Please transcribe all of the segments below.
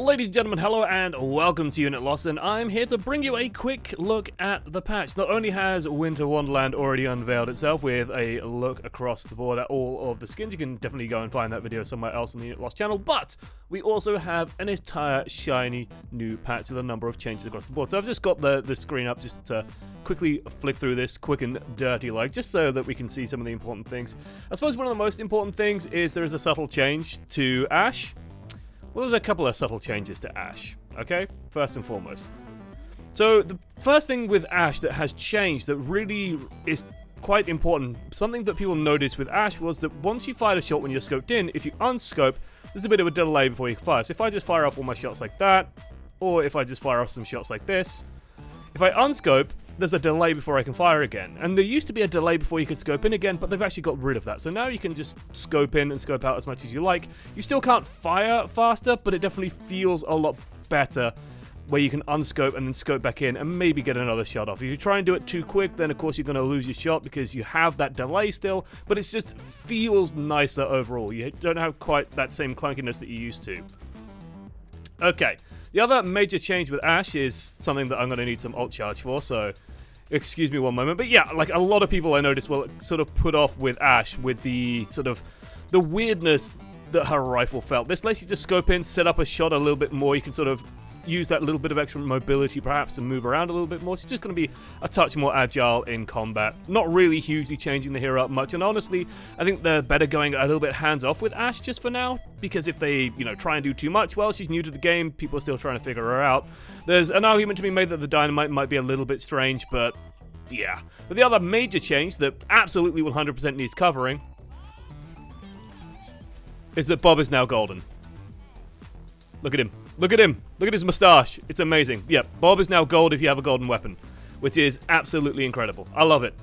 Ladies and gentlemen, hello and welcome to Unit Lost, and I'm here to bring you a quick look at the patch. Not only has Winter Wonderland already unveiled itself with a look across the board at all of the skins, you can definitely go and find that video somewhere else on the Unit Lost channel, but we also have an entire shiny new patch with a number of changes across the board. So I've just got the screen up just to quickly flick through this quick and dirty like, just so that we can see some of the important things. I suppose one of the most important things is there is a subtle change to Ashe. Well, there's a couple of subtle changes to Ashe, okay? First and foremost. So, the first thing with Ashe that has changed that really is quite important, something that people noticed with Ashe was that once you fired a shot when you're scoped in, if you unscope, there's a bit of a delay before you fire. So if I just fire off all my shots like that, or if I just fire off some shots like this, if I unscope, there's a delay before I can fire again. And there used to be a delay before you could scope in again, but they've actually got rid of that. So now you can just scope in and scope out as much as you like. You still can't fire faster, but it definitely feels a lot better where you can unscope and then scope back in and maybe get another shot off. If you try and do it too quick, then of course you're going to lose your shot because you have that delay still, but it just feels nicer overall. You don't have quite that same clunkiness that you used to. Okay. The other major change with Ashe is something that I'm going to need some ult charge for, so excuse me one moment. But yeah, like a lot of people I noticed will sort of put off with Ashe with the sort of the weirdness that her rifle felt. This lets you just scope in, set up a shot a little bit more. You can sort of use that little bit of extra mobility perhaps to move around a little bit more. It's just going to be a touch more agile in combat. Not really hugely changing the hero up much, and honestly, I think they're better going a little bit hands-off with Ashe just for now, because if they, try and do too much, well, she's new to the game, people are still trying to figure her out. There's an argument to be made that the dynamite might be a little bit strange, but yeah. But the other major change that absolutely 100% needs covering is that Bob is now golden. Look at him. Look at him. Look at his mustache. It's amazing. Yeah, Bob is now gold if you have a golden weapon, which is absolutely incredible. I love it.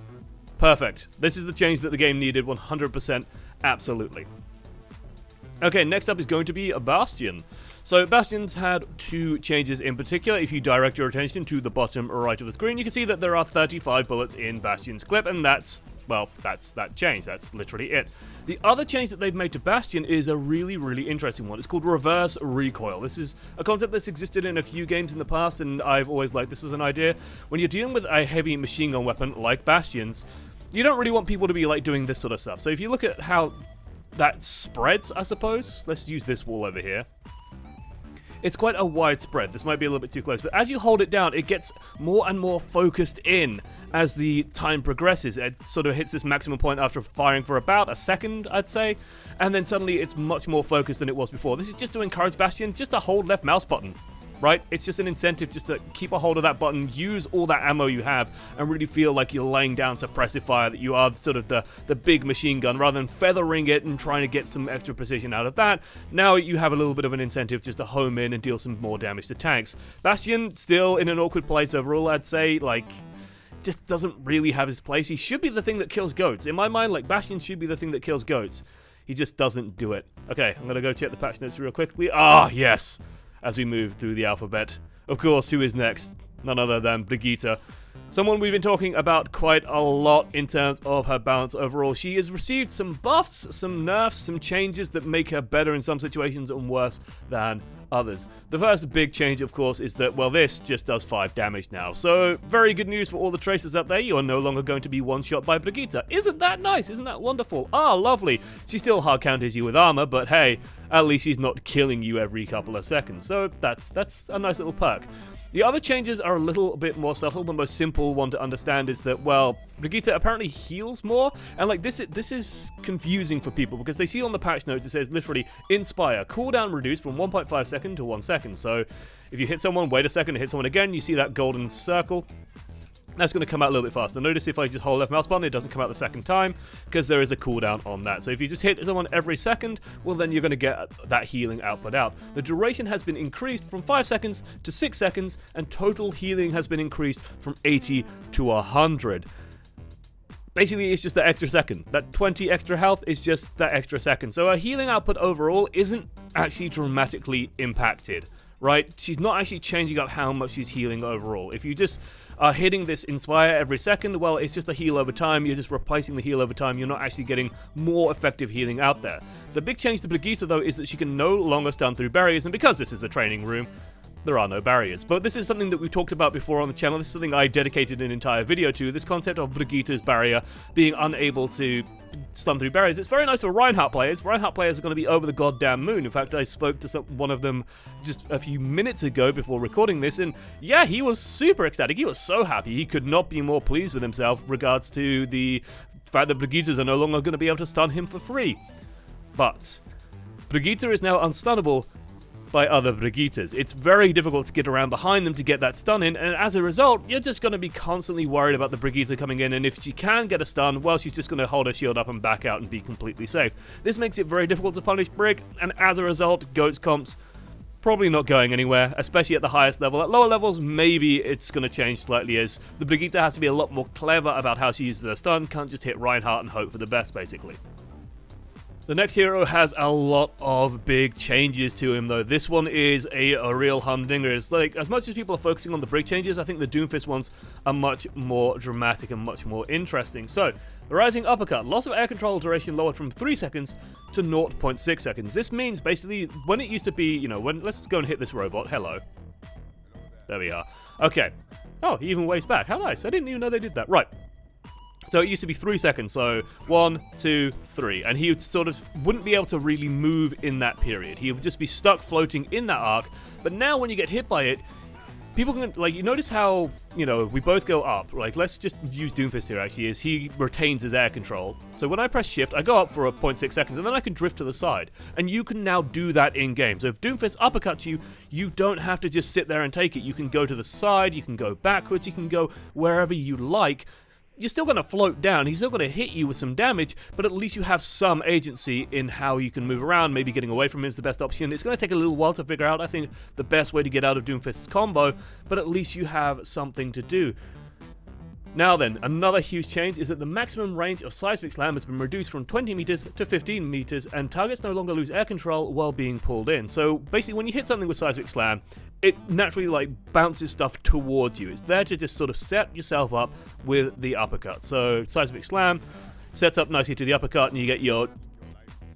Perfect. This is the change that the game needed 100%. Absolutely. Okay, next up is going to be a Bastion. So Bastion's had two changes in particular. If you direct your attention to the bottom right of the screen, you can see that there are 35 bullets in Bastion's clip, and that's that change. That's literally it. The other change that they've made to Bastion is a really, really interesting one. It's called reverse recoil. This is a concept that's existed in a few games in the past, and I've always liked this as an idea. When you're dealing with a heavy machine gun weapon like Bastion's, you don't really want people to be like doing this sort of stuff. So if you look at how that spreads, I suppose, let's use this wall over here. It's quite a wide spread. This might be a little bit too close, but as you hold it down, it gets more and more focused in as the time progresses. It sort of hits this maximum point after firing for about a second, I'd say, and then suddenly it's much more focused than it was before. This is just to encourage Bastion just to hold left mouse button, right? It's just an incentive just to keep a hold of that button, use all that ammo you have, and really feel like you're laying down suppressive fire, that you are sort of the big machine gun, rather than feathering it and trying to get some extra precision out of that. Now you have a little bit of an incentive just to home in and deal some more damage to tanks. Bastion, still in an awkward place overall, I'd say, like, just doesn't really have his place. He should be the thing that kills goats. In my mind, like, Bastion should be the thing that kills goats. He just doesn't do it. Okay, I'm going to go check the patch notes real quickly. Ah, yes! As we move through the alphabet. Of course, who is next? None other than Brigitte. Someone we've been talking about quite a lot in terms of her balance overall. She has received some buffs, some nerfs, some changes that make her better in some situations and worse than others. The first big change, of course, is that, well, this just does 5 damage now. So, very good news for all the tracers out there. You are no longer going to be one-shot by Brigitte. Isn't that nice? Isn't that wonderful? Ah, lovely. She still hard counters you with armor, but hey, at least she's not killing you every couple of seconds. So, that's a nice little perk. The other changes are a little bit more subtle. The most simple one to understand is that, well, Brigitte apparently heals more, and like this is confusing for people because they see on the patch notes it says literally Inspire, cooldown reduced from 1.5 second to 1 second. So if you hit someone, wait a second, hit someone again, you see that golden circle. That's going to come out a little bit faster. Notice if I just hold left mouse button, it doesn't come out the second time because there is a cooldown on that. So if you just hit someone every second, well, then you're going to get that healing output out. The duration has been increased from 5 seconds to 6 seconds, and total healing has been increased from 80 to 100. Basically, it's just that extra second. That 20 extra health is just that extra second. So our healing output overall isn't actually dramatically impacted, right? She's not actually changing up how much she's healing overall. If you just are hitting this Inspire every second, well, it's just a heal over time. You're just replacing the heal over time. You're not actually getting more effective healing out there. The big change to Brigitte, though, is that she can no longer stun through barriers, and because this is a training room, there are no barriers. But this is something that we've talked about before on the channel. This is something I dedicated an entire video to, this concept of Brigitte's barrier being unable to stun through barriers. It's very nice for Reinhardt players. Reinhardt players are going to be over the goddamn moon. In fact, I spoke to one of them just a few minutes ago before recording this, and yeah, he was super ecstatic. He was so happy. He could not be more pleased with himself regards to the fact that Brigittes are no longer going to be able to stun him for free. But Brigitte is now unstunnable by other Brigittes. It's very difficult to get around behind them to get that stun in, and as a result, you're just going to be constantly worried about the Brigitte coming in, and if she can get a stun, well, she's just going to hold her shield up and back out and be completely safe. This makes it very difficult to punish Brig, and as a result, Goat's comps probably not going anywhere, especially at the highest level. At lower levels, maybe it's going to change slightly, as the Brigitte has to be a lot more clever about how she uses her stun, can't just hit Reinhardt and hope for the best, basically. The next hero has a lot of big changes to him, though. This one is a real humdinger. It's like, as much as people are focusing on the Brig changes, I think the Doomfist ones are much more dramatic and much more interesting. So, the Rising Uppercut. Loss of air control duration lowered from 3 seconds to 0.6 seconds. This means, basically, when it used to be, you know, let's go and hit this robot. Hello. There we are. Okay. Oh, he even waves back. How nice. I didn't even know they did that. Right. So it used to be 3 seconds, so 1, 2, 3, and he would sort of wouldn't be able to really move in that period. He would just be stuck floating in that arc, but now when you get hit by it, people can, like, you notice how, you know, we both go up. Like, let's just use Doomfist here, actually, is he retains his air control. So when I press shift, I go up for a 0.6 seconds, and then I can drift to the side. And you can now do that in-game. So if Doomfist uppercuts you, you don't have to just sit there and take it. You can go to the side, you can go backwards, you can go wherever you like. You're still going to float down, he's still going to hit you with some damage, but at least you have some agency in how you can move around. Maybe getting away from him is the best option. It's going to take a little while to figure out, I think, the best way to get out of Doomfist's combo, but at least you have something to do. Now then, another huge change is that the maximum range of Seismic Slam has been reduced from 20 meters to 15 meters, and targets no longer lose air control while being pulled in. So basically, when you hit something with Seismic Slam, it naturally, like, bounces stuff towards you. It's there to just sort of set yourself up with the uppercut. So Seismic Slam sets up nicely to the uppercut, and you get your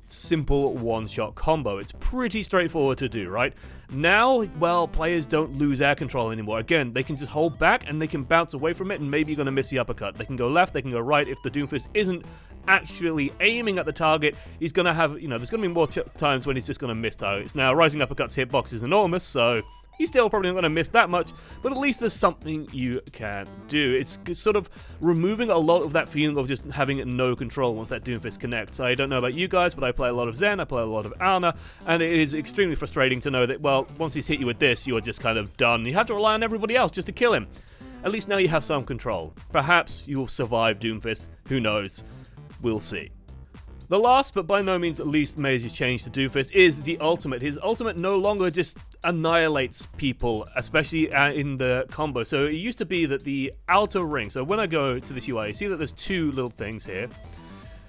simple one-shot combo. It's pretty straightforward to do, right? Now, well, players don't lose air control anymore. Again, they can just hold back and they can bounce away from it, and maybe you're going to miss the uppercut. They can go left, they can go right. If the Doomfist isn't actually aiming at the target, he's going to have, you know, there's going to be more times when he's just going to miss targets. Now, Rising Uppercut's hitbox is enormous, so he's still probably not going to miss that much, but at least there's something you can do. It's sort of removing a lot of that feeling of just having no control once that Doomfist connects. I don't know about you guys, but I play a lot of Zen, I play a lot of Ana, and it is extremely frustrating to know that, well, once he's hit you with this, you are just kind of done. You have to rely on everybody else just to kill him. At least now you have some control. Perhaps you will survive Doomfist. Who knows? We'll see. The last, but by no means least major change to Doomfist is the ultimate. His ultimate no longer just annihilates people, especially in the combo. So it used to be that the outer ring, so when I go to this UI, you see that there's two little things here.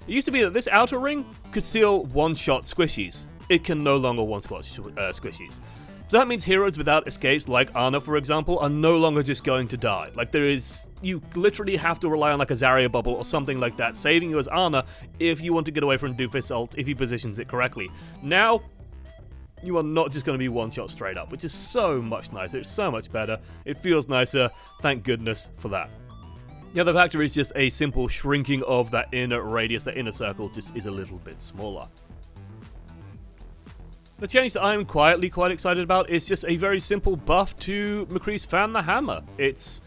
It used to be that this outer ring could still one-shot squishies. It can no longer one-shot squishies. So that means heroes without escapes, like Ana, for example, are no longer just going to die. Like, you literally have to rely on like a Zarya bubble or something like that, saving you as Ana if you want to get away from Doomfist's ult, if he positions it correctly. Now, you are not just going to be one-shot straight up, which is so much nicer. It's so much better. It feels nicer. Thank goodness for that. The other factor is just a simple shrinking of that inner radius. That inner circle just is a little bit smaller. The change that I'm quietly quite excited about is just a very simple buff to McCree's Fan the Hammer. It's,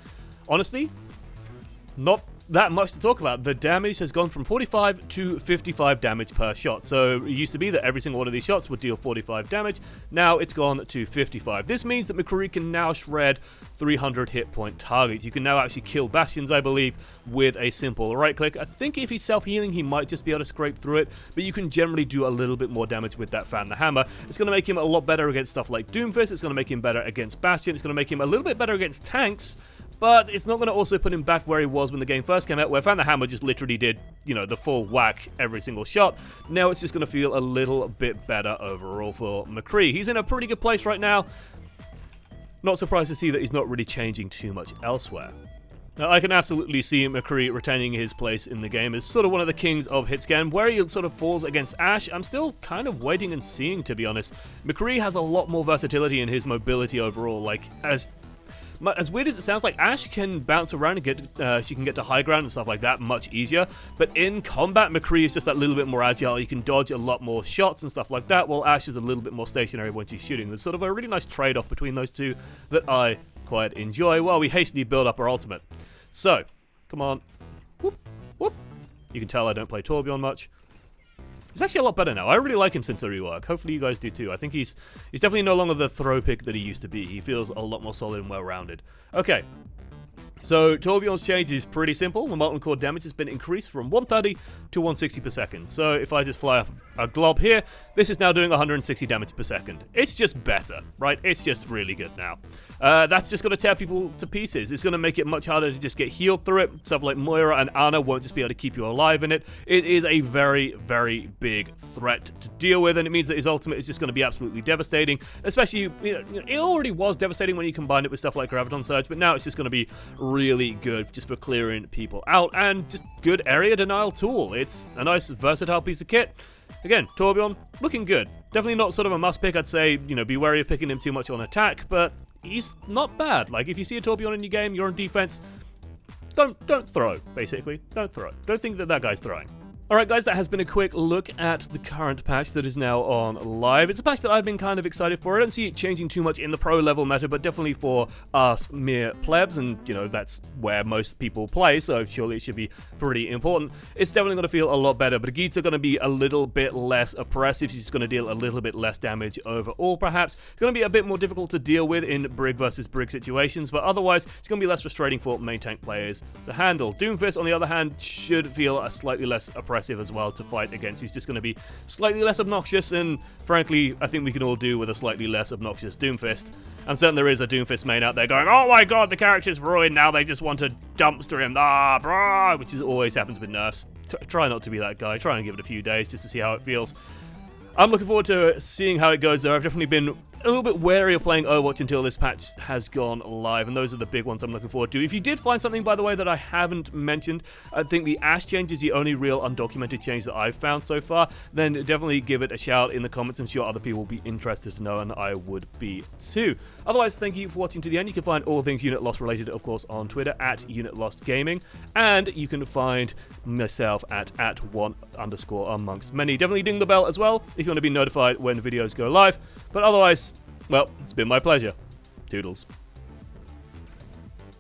honestly, not that much to talk about. The damage has gone from 45 to 55 damage per shot. So it used to be that every single one of these shots would deal 45 damage. Now it's gone to 55. This means that McCree can now shred 300 hit point targets. You can now actually kill Bastions, I believe, with a simple right click. I think if he's self-healing, he might just be able to scrape through it, but you can generally do a little bit more damage with that Fan the Hammer. It's going to make him a lot better against stuff like Doomfist. It's going to make him better against Bastion. It's going to make him a little bit better against tanks, but it's not going to also put him back where he was when the game first came out, where Fan the Hammer just literally did, you know, the full whack every single shot. Now it's just going to feel a little bit better overall for McCree. He's in a pretty good place right now. Not surprised to see that he's not really changing too much elsewhere. Now, I can absolutely see McCree retaining his place in the game as sort of one of the kings of hitscan. Where he sort of falls against Ashe, I'm still kind of waiting and seeing, to be honest. McCree has a lot more versatility in his mobility overall. Like, as weird as it sounds, like Ashe can bounce around and she can get to high ground and stuff like that much easier. But in combat, McCree is just that little bit more agile. You can dodge a lot more shots and stuff like that, while Ashe is a little bit more stationary when she's shooting. There's sort of a really nice trade-off between those two that I quite enjoy while we hastily build up our ultimate. So, come on. Whoop, whoop. You can tell I don't play Torbjorn much. He's actually a lot better now. I really like him since the rework. Hopefully you guys do too. I think he's definitely no longer the throw pick that he used to be. He feels a lot more solid and well-rounded. Okay. So, Torbjorn's change is pretty simple. The molten core damage has been increased from 130 to 160 per second. So, if I just fly off a glob here, this is now doing 160 damage per second. It's just better, right? It's just really good now. That's just going to tear people to pieces. It's going to make it much harder to just get healed through it. Stuff like Moira and Ana won't just be able to keep you alive in it. It is a very, very big threat to deal with, and it means that his ultimate is just going to be absolutely devastating. Especially, it already was devastating when you combined it with stuff like Graviton Surge, but now it's just going to be really good just for clearing people out, and just good area denial tool. It's a nice, versatile piece of kit. Again, Torbjorn, looking good. Definitely not sort of a must pick. I'd say, be wary of picking him too much on attack, but he's not bad. Like, if you see a Torbjorn in your game, you're on defense, don't throw, basically. Don't throw. Don't think that guy's throwing. Alright guys, that has been a quick look at the current patch that is now on live. It's a patch that I've been kind of excited for. I don't see it changing too much in the pro level meta, but definitely for us mere plebs, and that's where most people play, so surely it should be pretty important. It's definitely going to feel a lot better. Brigitte are going to be a little bit less oppressive. She's going to deal a little bit less damage overall, perhaps. It's going to be a bit more difficult to deal with in Brig versus Brig situations, but otherwise it's going to be less frustrating for main tank players to handle. Doomfist, on the other hand, should feel a slightly less oppressive as well to fight against. He's just going to be slightly less obnoxious, and frankly, I think we can all do with a slightly less obnoxious Doomfist. I'm certain there is a Doomfist main out there going, oh my god, the character's ruined, now they just want to dumpster him, brah, which always happens with nerfs. Try not to be that guy. Try and give it a few days just to see how it feels. I'm looking forward to seeing how it goes though. I've definitely been a little bit wary of playing Overwatch until this patch has gone live, and those are the big ones I'm looking forward to. If you did find something, by the way, that I haven't mentioned, I think the Ashe change is the only real undocumented change that I've found so far, then definitely give it a shout in the comments. I'm sure other people will be interested to know, and I would be too. Otherwise, thank you for watching to the end. You can find all things Unit Lost related, of course, on Twitter at Unit Lost Gaming, and you can find myself at @1_ amongst many. Definitely ding the bell as well if you want to be notified when videos go live. But otherwise, well, it's been my pleasure. Toodles.